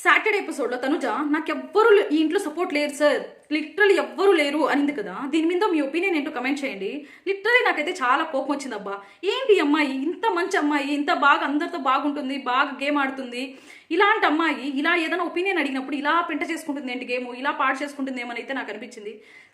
Saturday ఎపిసోడ్లో తనుజ నాకెవ్వరు ఈ ఇంట్లో సపోర్ట్ లేరు సార్, లిటరలీ ఎవ్వరు లేరు అనింది కదా. దీని మీద మీ ఒపీనియన్ ఏంటో కమెంట్ చేయండి. లిటరలీ నాకైతే చాలా కోపం వచ్చింది. అబ్బా ఏంటి అమ్మాయి, ఇంత మంచి అమ్మాయి, ఇంత బాగా అందరితో బాగుంటుంది, బాగా గేమ్ ఆడుతుంది, ఇలాంటి అమ్మాయి ఇలా ఏదైనా ఒపీనియన్ అడిగినప్పుడు ఇలా పెంట చేసుకుంటుంది ఏంటి, గేమ్ ఇలా పాడు చేసుకుంటుంది ఏమని అయితే నాకు అనిపించింది.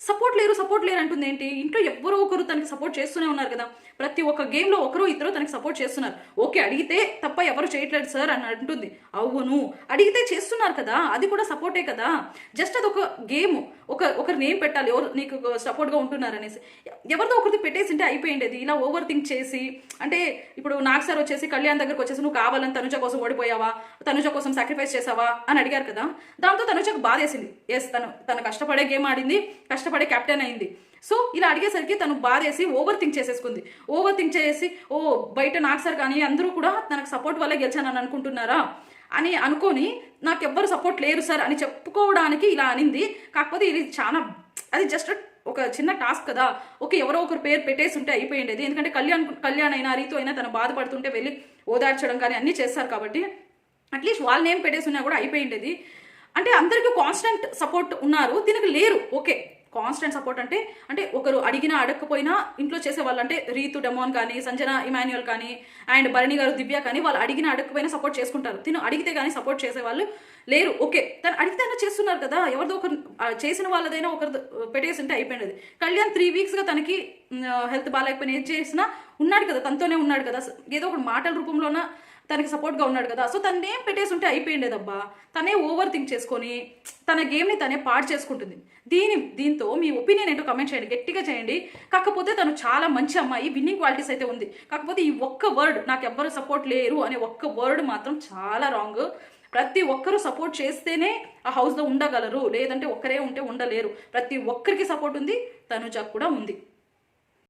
సపోర్ట్ లేరు అంటుంది ఏంటి, ఇంట్లో ఎవ్వరో ఒకరు తనకి సపోర్ట్ చేస్తూనే ఉన్నారు కదా. ప్రతి ఒక్క గేమ్లో ఒకరో ఇద్దరు తనకి సపోర్ట్ చేస్తున్నారు. ఓకే, అడిగితే తప్ప ఎవరు చేయట్లేదు సార్ అని అంటుంది. అవును, అడిగితే చేస్తున్నారు కదా, అది కూడా సపోర్టే కదా. జస్ట్ అది ఒక గేమ్, ఒకరి నేమ్ పెట్టాలి ఎవరు నీకు సపోర్ట్గా ఉంటున్నారు అనేసి. ఎవరిదో ఒకరిది పెట్టేసింటే అయిపోయింది. ఇలా ఓవర్ థింక్ చేసి, అంటే ఇప్పుడు నాకు సార్ వచ్చేసి కళ్యాణ్ దగ్గరకు వచ్చేసి నువ్వు కావాలని తనుజ కోసం ఓడిపోయావా, తనుజ కోసం సాక్రిఫైస్ చేసావా అని అడిగారు కదా. దాంతో తనుజకు బాధేసింది. ఎస్, తను కష్టపడే గేమ్ ఆడింది, కష్టపడే కెప్టెన్ అయింది. సో ఇలా అడిగేసరికి తను బాధేసి ఓవర్ థింక్ చేసేసుకుంది. ఓవర్ థింక్ చేసి బయట నాకు సార్ కానీ అందరూ కూడా తనకు సపోర్ట్ వల్లే గెలిచానని అనుకుంటున్నారా అని అనుకొని నాకెవ్వరు సపోర్ట్ లేరు సార్ అని చెప్పుకోవడానికి ఇలా అనింది. కాకపోతే ఇది చాలా, అది జస్ట్ ఒక చిన్న టాస్క్ కదా. ఓకే, ఎవరో ఒకరు పేరు పెట్టేసి ఉంటే అయిపోయిండేది. ఎందుకంటే కళ్యాణ్ అయినా రీతు అయినా తను బాధపడుతుంటే వెళ్ళి ఓదార్చడం కానీ అన్నీ చేస్తారు కాబట్టి అట్లీస్ట్ వాళ్ళ నేమ్ పెట్టేసి ఉన్నా కూడా అయిపోయిండేది. అంటే అందరికీ కాన్స్టెంట్ సపోర్ట్ ఉన్నారు, దీనికి లేరు. ఓకే, కాన్స్టెంట్ సపోర్ట్ అంటే ఒకరు అడిగినా అడగకపోయినా ఇంట్లో చేసేవాళ్ళు, అంటే రీతు డెమోన్ కానీ, సంజన ఇమాన్యుయల్ కానీ, అండ్ భరణి గారు దివ్య కానీ, వాళ్ళు అడిగినా అడగకపోయినా సపోర్ట్ చేసుకుంటారు. తిను అడిగితే కానీ సపోర్ట్ చేసేవాళ్ళు లేరు. ఓకే, తను అడిగితే అయినా చేస్తున్నారు కదా. ఎవరిదో ఒకరు చేసిన వాళ్ళదైనా ఒకరు పెట్టేసి ఉంటే అయిపోయింది. కళ్యాణ్ 3 వీక్స్గా తనకి హెల్త్ బాగాలేకపోయినా ఏం చేసినా ఉన్నాడు కదా, తనతోనే ఉన్నాడు కదా. ఏదో ఒక మాటల రూపంలోన తనకి సపోర్ట్గా ఉన్నాడు కదా. సో తనేం పెట్టేసి ఉంటే అయిపోయిండేదబ్బా. తనే ఓవర్ థింక్ చేసుకొని తన గేమ్ని తనే పాడు చేసుకుంటుంది. దీంతో మీ ఒపీనియన్ ఏంటో కమెంట్ చేయండి, గట్టిగా చేయండి. కాకపోతే తను చాలా మంచి అమ్మాయి, విన్నింగ్ క్వాలిటీస్ అయితే ఉంది. కాకపోతే ఈ ఒక్క వర్డ్, నాకు ఎవ్వరు సపోర్ట్ లేరు అనే ఒక్క వర్డ్ మాత్రం చాలా రాంగ్. ప్రతి ఒక్కరూ సపోర్ట్ చేస్తేనే ఆ హౌస్లో ఉండగలరు, లేదంటే ఒక్కరే ఉంటే ఉండలేరు. ప్రతి ఒక్కరికి సపోర్ట్ ఉంది, తనుజకు కూడా ఉంది.